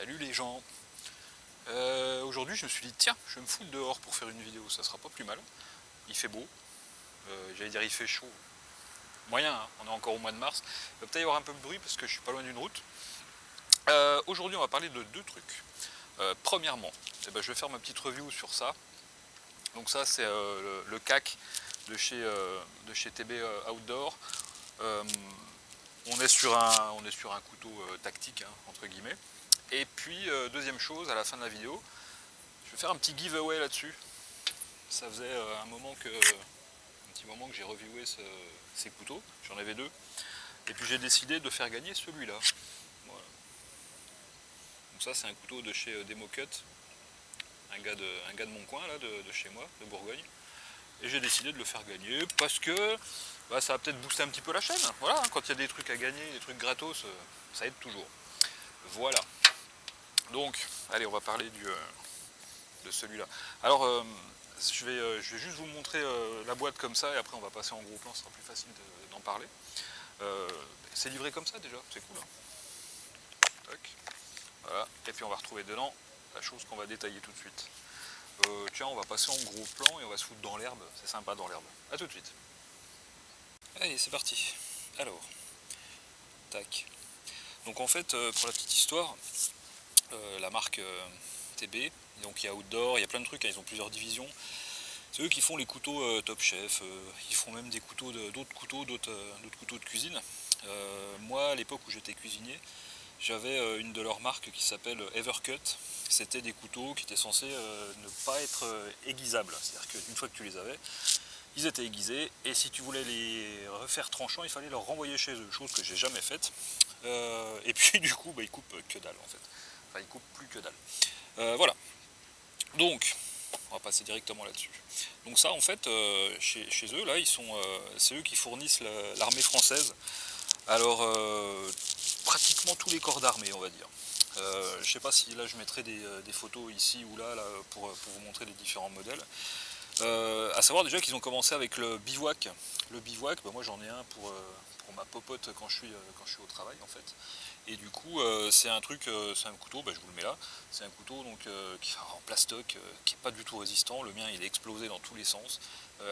Salut les gens. Aujourd'hui je me suis dit tiens, je vais me foutre dehors pour faire une vidéo, ça sera pas plus mal. Il fait beau, j'allais dire il fait chaud. Moyen, hein, on est encore au mois de mars. Il va peut-être y avoir un peu de bruit parce que je suis pas loin d'une route. Aujourd'hui on va parler de deux trucs. Premièrement, je vais faire ma petite review sur ça. Donc ça c'est le CAC de chez TB Outdoor. On est sur un couteau tactique, hein, entre guillemets. Et puis deuxième chose, à la fin de la vidéo, je vais faire un petit giveaway là-dessus. Ça faisait un petit moment que j'ai reviewé ces couteaux, j'en avais deux. Et puis j'ai décidé de faire gagner celui-là. Voilà. Donc ça c'est un couteau de chez Democut, un gars de mon coin là, de chez moi, de Bourgogne. Et j'ai décidé de le faire gagner parce que ça va peut-être booster un petit peu la chaîne. Voilà, hein, quand il y a des trucs à gagner, des trucs gratos, ça aide toujours. Voilà. Donc, allez, on va parler de celui-là. Alors, je vais juste vous montrer la boîte comme ça et après on va passer en gros plan, ce sera plus facile d'en parler. C'est livré comme ça déjà, c'est cool. Hein. Tac. Voilà. Et puis on va retrouver dedans la chose qu'on va détailler tout de suite. Tiens, on va passer en gros plan et on va se foutre dans l'herbe, c'est sympa dans l'herbe. A tout de suite. Allez, c'est parti. Alors, tac. Donc en fait, pour la petite histoire, la marque TB, donc il y a Outdoor, il y a plein de trucs, hein, ils ont plusieurs divisions. C'est eux qui font les couteaux Top Chef, ils font même des couteaux d'autres couteaux de cuisine. Moi, à l'époque où j'étais cuisinier, j'avais une de leurs marques qui s'appelle Evercut. C'était des couteaux qui étaient censés ne pas être aiguisables, c'est-à-dire qu'une fois que tu les avais, ils étaient aiguisés, et si tu voulais les refaire tranchants, il fallait leur renvoyer chez eux, chose que j'ai jamais faite. Et puis du coup, ils coupent que dalle en fait. Enfin, ils coupent plus que dalle. Voilà. Donc, on va passer directement là-dessus. Donc ça, en fait, chez eux, là, c'est eux qui fournissent l'armée française. Alors, pratiquement tous les corps d'armée, on va dire. Je ne sais pas si là je mettrai des photos ici ou là pour vous montrer les différents modèles. À savoir déjà qu'ils ont commencé avec le bivouac. Le bivouac, moi j'en ai un pour ma popote quand je suis au travail en fait. Et du coup c'est un couteau, je vous le mets là, c'est un couteau donc, qui est en plastoc, qui n'est pas du tout résistant. Le mien il est explosé dans tous les sens.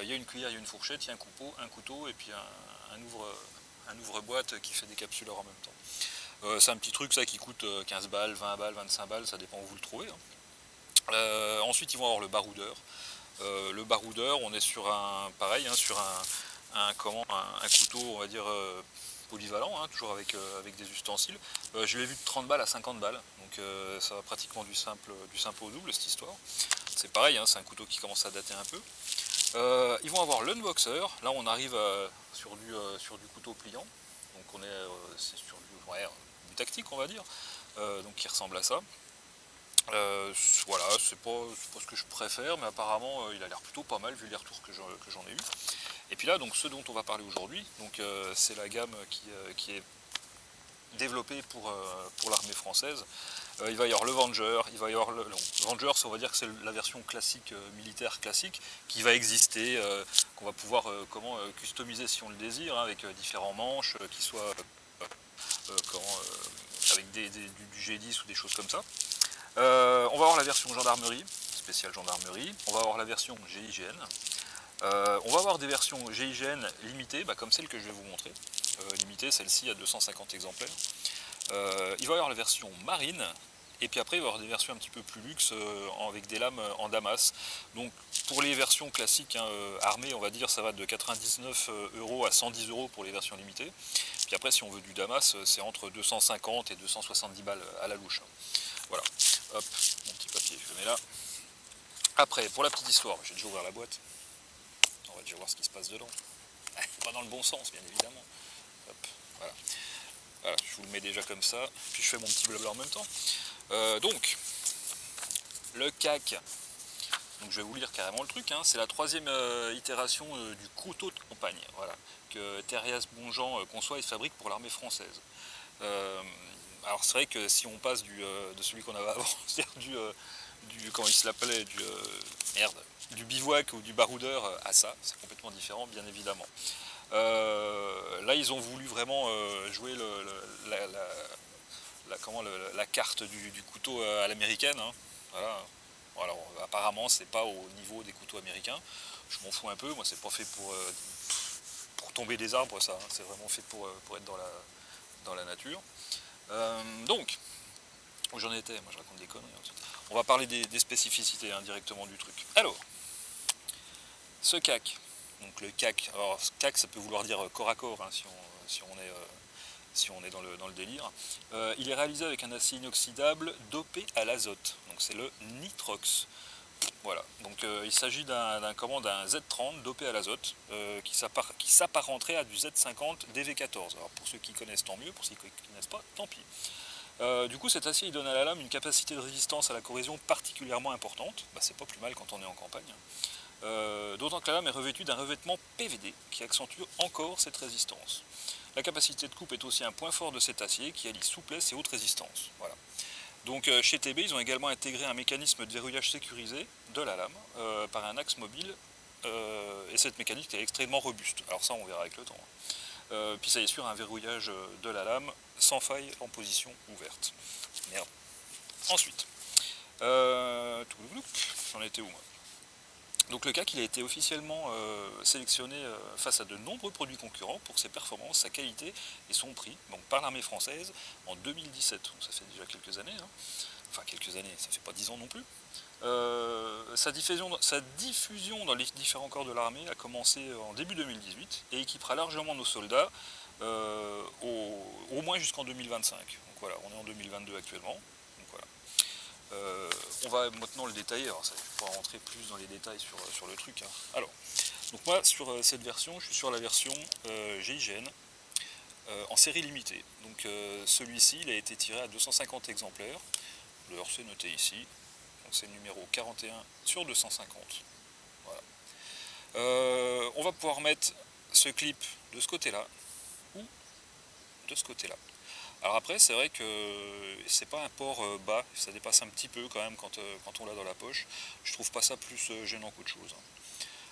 Il y a une cuillère, il y a une fourchette, il y a un couteau et puis un ouvre-boîte qui fait des capsuleurs en même temps. C'est un petit truc ça qui coûte 15 balles, 20 balles, 25 balles, ça dépend où vous le trouvez. Hein. Ensuite ils vont avoir le baroudeur. Le baroudeur, on est sur sur un couteau, on va dire, polyvalent, hein, toujours avec des ustensiles. Je l'ai vu de 30 balles à 50 balles, donc ça va pratiquement du simple au double cette histoire. C'est pareil, hein, c'est un couteau qui commence à dater un peu. Ils vont avoir l'unboxer, là on arrive sur du couteau pliant, donc c'est sur du tactique on va dire, donc qui ressemble à ça. Voilà, c'est pas ce que je préfère, mais apparemment il a l'air plutôt pas mal vu les retours que j'en ai eu. Et puis là, donc ce dont on va parler aujourd'hui, c'est la gamme qui est développée pour l'armée française. Il va y avoir le Venger, il va y avoir le Venger, on va dire que c'est la version classique, militaire classique, qui va exister, qu'on va pouvoir customiser si on le désire, hein, avec différents manches, qui soient avec du G10 ou des choses comme ça. On va avoir la version gendarmerie, spéciale gendarmerie, on va avoir la version GIGN, on va avoir des versions GIGN limitées, comme celle que je vais vous montrer, limitée, celle-ci à 250 exemplaires. Il va y avoir la version marine, et puis après il va y avoir des versions un petit peu plus luxe avec des lames en damas. Donc pour les versions classiques, hein, armées, on va dire, ça va de 99 € à 110 € pour les versions limitées. Puis après si on veut du damas, c'est entre 250 et 270 balles à la louche. Voilà, hop, mon petit papier, je le mets là. Après, pour la petite histoire, j'ai déjà ouvert la boîte. On va déjà voir ce qui se passe dedans. Pas dans le bon sens, bien évidemment. Hop, voilà. Voilà, je vous le mets déjà comme ça, puis je fais mon petit blabla en même temps. Donc, le CAC. Donc je vais vous lire carrément le truc, hein. C'est la troisième itération du couteau de campagne, voilà, que Thériaz Bonjean conçoit et fabrique pour l'armée française. Alors c'est vrai que si on passe de celui qu'on avait avant, c'est-à-dire comment il s'appelait, du bivouac ou du baroudeur à ça, c'est complètement différent bien évidemment. Là ils ont voulu vraiment jouer la carte du couteau à l'américaine. Hein. Voilà. Alors, apparemment, c'est pas au niveau des couteaux américains. Je m'en fous un peu. Moi, c'est pas fait pour tomber des arbres, ça. Hein. C'est vraiment fait pour être dans la nature. Donc, où j'en étais, moi je raconte des conneries. Ensuite. On va parler des spécificités hein, directement du truc. Alors, ce CAC. Donc le CAC, alors CAC ça peut vouloir dire corps à corps hein, si on est dans le délire. Il est réalisé avec un acier inoxydable dopé à l'azote, donc c'est le nitrox. Voilà, donc il s'agit d'un Z30 dopé à l'azote qui s'apparenterait à du Z50 DV14. Alors pour ceux qui connaissent tant mieux, pour ceux qui ne connaissent pas, tant pis. Du coup cet acier il donne à la lame une capacité de résistance à la corrosion particulièrement importante. Bah, c'est pas plus mal quand on est en campagne. D'autant que la lame est revêtue d'un revêtement PVD qui accentue encore cette résistance. La capacité de coupe est aussi un point fort de cet acier qui allie souplesse et haute résistance. Voilà. Donc chez TB, ils ont également intégré un mécanisme de verrouillage sécurisé de la lame par un axe mobile et cette mécanique est extrêmement robuste. Alors ça on verra avec le temps. Puis ça assure un verrouillage de la lame sans faille en position ouverte. Merde. Ensuite, j'en étais où moi ? Donc le CAC il a été officiellement sélectionné face à de nombreux produits concurrents pour ses performances, sa qualité et son prix, donc par l'armée française en 2017. Donc ça fait déjà quelques années, hein. Enfin quelques années, ça fait pas 10 ans non plus. Sa diffusion dans les différents corps de l'armée a commencé en début 2018 et équipera largement nos soldats au moins jusqu'en 2025. Donc voilà, on est en 2022 actuellement. Donc voilà. On va maintenant le détailler, alors ça, je pourrais rentrer plus dans les détails sur le truc. Hein. Alors, donc moi sur cette version, je suis sur la version GIGN en série limitée. Donc celui-ci, il a été tiré à 250 exemplaires. L'heure c'est noté ici. Donc c'est le numéro 41 sur 250. Voilà. On va pouvoir mettre ce clip de ce côté-là ou de ce côté-là. Alors après, c'est vrai que c'est pas un port bas, ça dépasse un petit peu quand même quand on l'a dans la poche. Je trouve pas ça plus gênant qu'autre chose.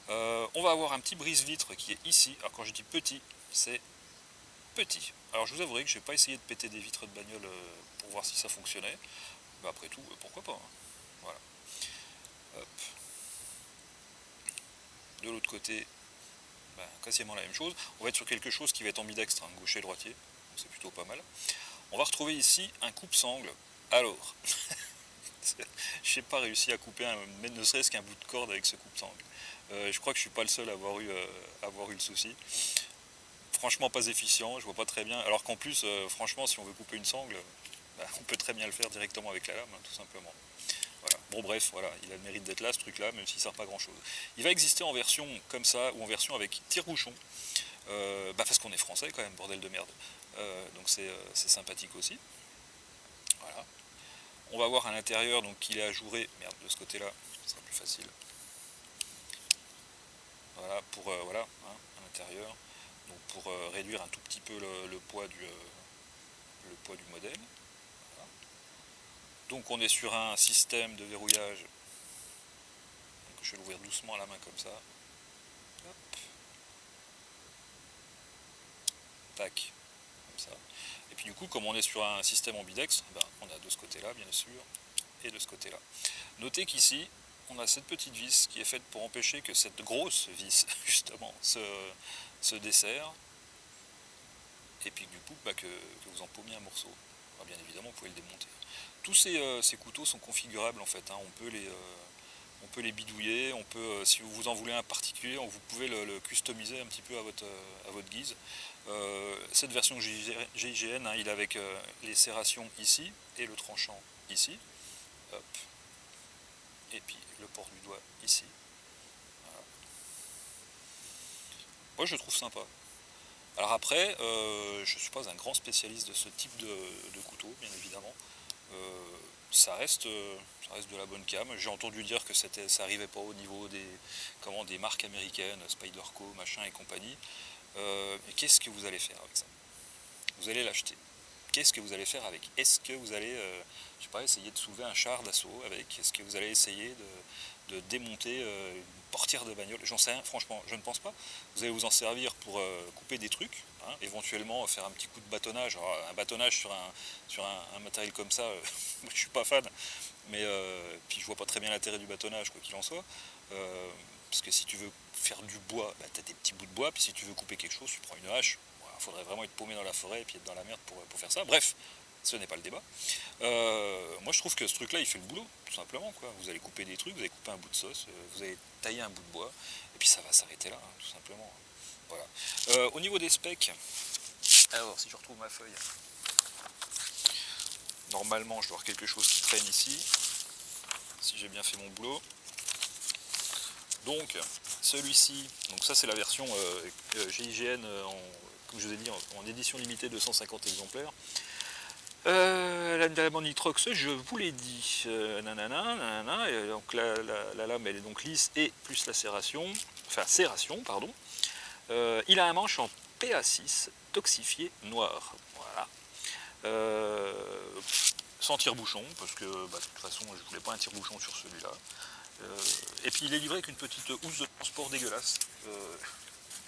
On va avoir un petit brise-vitre qui est ici. Alors quand je dis petit, c'est petit. Alors je vous avouerai que je n'ai pas essayé de péter des vitres de bagnole pour voir si ça fonctionnait. Mais après tout, pourquoi pas. Hein. Voilà. Hop. De l'autre côté, quasiment la même chose. On va être sur quelque chose qui va être ambidextre, hein, gaucher et droitier. C'est plutôt pas mal. On va retrouver ici un coupe-sangle. Alors, je n'ai pas réussi à couper ne serait-ce qu'un bout de corde avec ce coupe-sangle. Je crois que je ne suis pas le seul à avoir eu le souci. Franchement pas efficient, je vois pas très bien. Alors qu'en plus, franchement, si on veut couper une sangle, on peut très bien le faire directement avec la lame, hein, tout simplement. Voilà. Bon bref, voilà, il a le mérite d'être là ce truc-là, même s'il ne sert pas grand-chose. Il va exister en version comme ça, ou en version avec tire-bouchon. Parce qu'on est français quand même, bordel de merde. Donc c'est sympathique aussi. Voilà. On va voir à l'intérieur donc qu'il est ajouré. Merde, de ce côté-là, ce sera plus facile. Voilà, voilà, hein, à l'intérieur. Donc pour réduire un tout petit peu le poids du modèle. Voilà. Donc on est sur un système de verrouillage. Donc je vais l'ouvrir doucement à la main comme ça. Hop. Tac. Ça. Et puis du coup, comme on est sur un système ambidextre, on a de ce côté-là, bien sûr, et de ce côté-là. Notez qu'ici, on a cette petite vis qui est faite pour empêcher que cette grosse vis, justement, se desserre, et puis du coup, que vous en paumiez un morceau. Alors, bien évidemment, vous pouvez le démonter. Tous ces couteaux sont configurables, en fait. Hein. On peut les bidouiller, si vous en voulez un particulier, vous pouvez le customiser un petit peu à votre guise. Cette version GIGN, hein, il est avec les serrations ici et le tranchant ici. Hop. Et puis le port du doigt ici. Voilà. Moi je le trouve sympa. Alors après, je ne suis pas un grand spécialiste de ce type de couteau, bien évidemment. Ça reste de la bonne cam. J'ai entendu dire que ça n'arrivait pas au niveau des marques américaines, Spyderco, machin et compagnie. Et qu'est-ce que vous allez faire avec ça? Vous allez l'acheter. qu'est-ce que vous allez faire avec? Est-ce que vous allez, je sais pas, essayer de soulever un char d'assaut avec? Est-ce que vous allez essayer de démonter une portière de bagnole? J'en sais rien, franchement, je ne pense pas. Vous allez vous en servir pour couper des trucs, hein, éventuellement faire un petit coup de bâtonnage. Alors, un bâtonnage sur un matériel comme ça, je suis pas fan, mais puis je vois pas très bien l'intérêt du bâtonnage, quoi qu'il en soit. Parce que si tu veux faire du bois, bah, tu as des petits bouts de bois, puis si tu veux couper quelque chose, tu prends une hache. Il faudrait vraiment être paumé dans la forêt et puis être dans la merde pour faire ça. Bref, ce n'est pas le débat. Moi je trouve que ce truc là il fait le boulot, tout simplement, quoi. Vous allez couper des trucs, vous allez couper un bout de sauce, vous allez tailler un bout de bois, et puis ça va s'arrêter là, hein, tout simplement. Voilà. Au niveau des specs, alors si je retrouve ma feuille, normalement je dois avoir quelque chose qui traîne ici, si j'ai bien fait mon boulot. Donc celui-ci, donc ça c'est la version GIGN comme je vous ai dit en édition limitée de 150 exemplaires. La bande nitrox, je vous l'ai dit, nanana, et donc la lame elle est donc lisse et plus la serration, enfin serration pardon. Il a un manche en PA6 toxifié noir, voilà. Sans tire-bouchon, parce que bah, de toute façon je voulais pas un tire-bouchon sur celui-là. Et puis il est livré avec une petite housse de transport dégueulasse,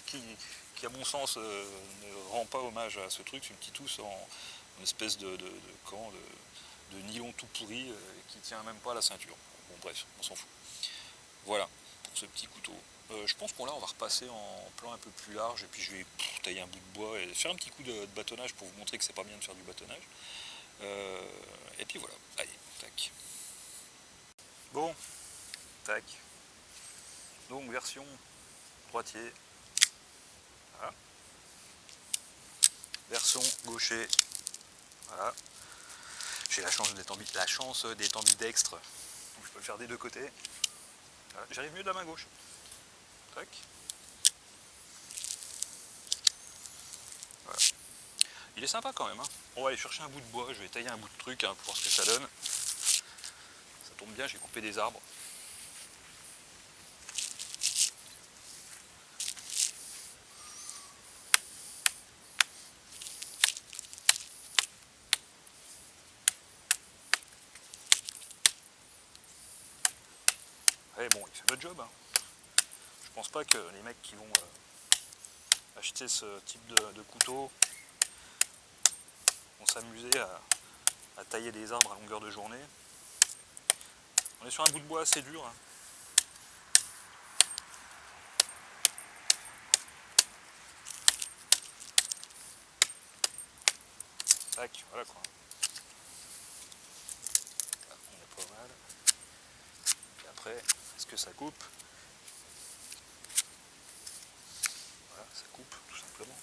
qui à mon sens ne rend pas hommage à ce truc. C'est une petite housse en espèce de nylon tout pourri qui tient même pas à la ceinture. Bon bref, on s'en fout. Voilà pour ce petit couteau. Je pense qu'on là on va repasser en plan un peu plus large et puis je vais tailler un bout de bois et faire un petit coup de bâtonnage pour vous montrer que c'est pas bien de faire du bâtonnage. Et puis voilà, allez, tac. Bon, tac. Donc version droitier. Voilà. Version gaucher. Voilà. J'ai la chance d'être ambidextre. Donc je peux le faire des deux côtés. Voilà. J'arrive mieux de la main gauche. Tac. Voilà. Il est sympa quand même. Hein. On va aller chercher un bout de bois. Je vais tailler un bout de truc hein, pour voir ce que ça donne. Ça tombe bien, j'ai coupé des arbres. Ouais, bon, il fait le job. Hein. Je pense pas que les mecs qui vont acheter ce type de couteau vont s'amuser à tailler des arbres à longueur de journée. On est sur un bout de bois assez dur. Hein. Tac, voilà quoi. Là, on est pas mal. Et après, est-ce que ça coupe? Voilà, ça coupe tout simplement.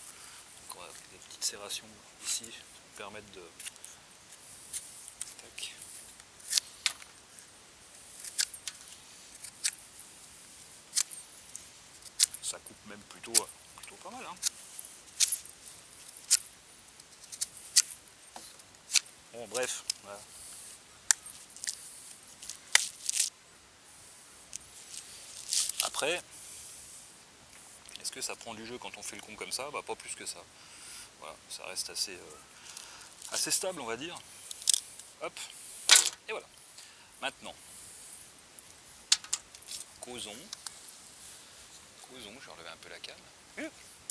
Donc on a des petites serrations ici qui vont permettre de. Tac. Ça coupe même plutôt pas mal. Hein. Bon, bref, voilà. Après, est-ce que ça prend du jeu quand on fait le con comme ça? Bah pas plus que ça. Voilà, ça reste assez stable on va dire. Hop, et voilà. Maintenant, causons, je vais relever un peu la canne,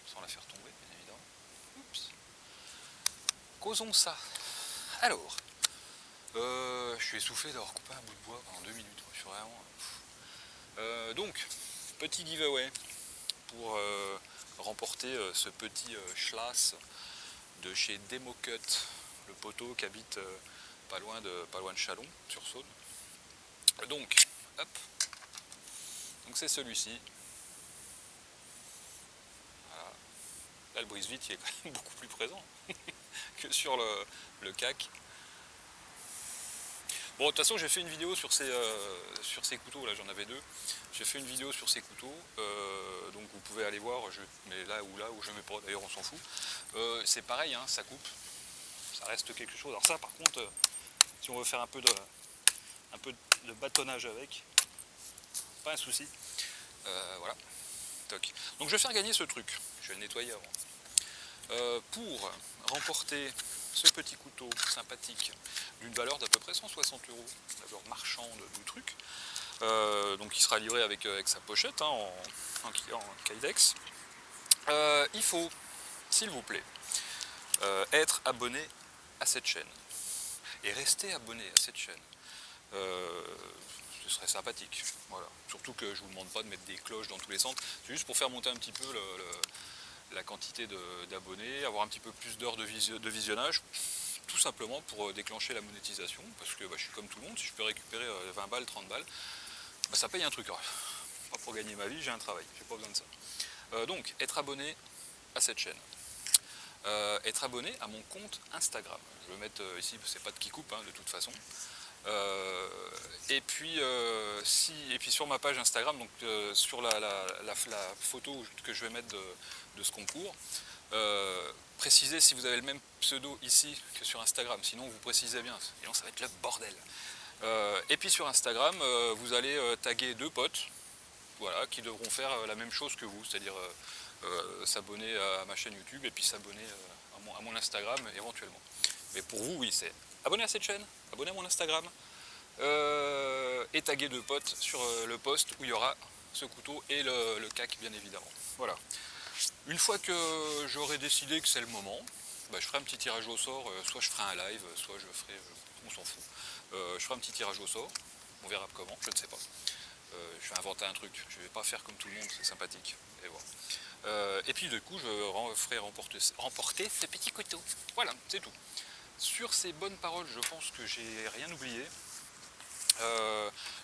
sans la faire tomber bien évidemment. Oups. Causons ça. Alors, je suis essoufflé d'avoir coupé un bout de bois pendant 2 minutes. Je suis vraiment. Donc, petit giveaway pour remporter ce petit Schlass de chez Democut, le poteau qui habite pas loin de Chalon, sur Saône. Donc, hop. Donc c'est celui-ci. Voilà. Là, le brise-vite, il est quand même beaucoup plus présent que sur le CAC. Bon, de toute façon, j'ai fait une vidéo sur ces couteaux, là j'en avais deux. J'ai fait une vidéo sur ces couteaux, donc vous pouvez aller voir, je mets là où je mets pas, d'ailleurs on s'en fout. C'est pareil, hein, ça coupe, ça reste quelque chose. Alors ça par contre, si on veut faire un peu de bâtonnage avec, pas un souci. Voilà. Toc. Donc je vais faire gagner ce truc, je vais le nettoyer avant. Pour remporter ce petit couteau sympathique d'une valeur d'à peu près 160 €, la valeur marchande du truc. Donc il sera livré avec sa pochette hein, en Kydex. Il faut, s'il vous plaît, être abonné à cette chaîne et rester abonné à cette chaîne. Ce serait sympathique. Voilà. Surtout que je ne vous demande pas de mettre des cloches dans tous les centres, c'est juste pour faire monter un petit peu la quantité d'abonnés, avoir un petit peu plus d'heures de visionnage, tout simplement pour déclencher la monétisation, parce que je suis comme tout le monde, si je peux récupérer 20 balles, 30 balles, ça paye un truc. Alors, pas pour gagner ma vie, j'ai un travail, j'ai pas besoin de ça. Donc, être abonné à cette chaîne. Être abonné à mon compte Instagram. Je vais le mettre ici, c'est pas de qui coupe hein, de toute façon. Et puis sur ma page Instagram, donc sur la photo que je vais mettre de ce concours, précisez si vous avez le même pseudo ici que sur Instagram, sinon vous précisez bien, sinon ça va être le bordel. Et puis sur Instagram, vous allez taguer 2 potes, voilà, qui devront faire la même chose que vous, c'est-à-dire s'abonner à ma chaîne YouTube et puis s'abonner à mon Instagram éventuellement. Mais pour vous, oui, c'est abonner à cette chaîne, abonner à mon Instagram et taguer 2 potes sur le post où il y aura ce couteau et le CAC bien évidemment. Voilà. Une fois que j'aurai décidé que c'est le moment, je ferai un petit tirage au sort, soit je ferai un live, soit je ferai, on s'en fout, je ferai un petit tirage au sort, on verra comment, je ne sais pas. Je vais inventer un truc, je ne vais pas faire comme tout le monde, c'est sympathique. Et voilà. Et puis du coup, je ferai remporter ce petit couteau. Voilà, c'est tout. Sur ces bonnes paroles, je pense que j'ai rien oublié.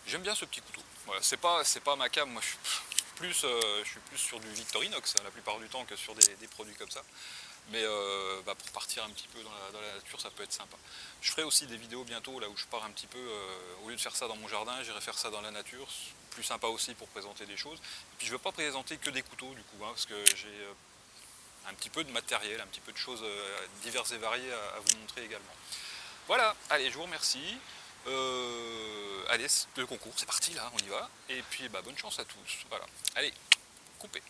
J'aime bien ce petit couteau. Voilà, c'est pas ma cam, moi je suis plus sur du Victorinox la plupart du temps que sur des produits comme ça. Mais pour partir un petit peu dans la nature, ça peut être sympa. Je ferai aussi des vidéos bientôt là où je pars un petit peu, au lieu de faire ça dans mon jardin, j'irai faire ça dans la nature. Plus sympa aussi pour présenter des choses. Et puis je ne vais pas présenter que des couteaux du coup, hein, parce que j'ai un petit peu de matériel, un petit peu de choses diverses et variées à vous montrer également. Voilà, allez, je vous remercie. Allez, le concours, c'est parti là, on y va. Et puis bonne chance à tous. Voilà. Allez, coupez.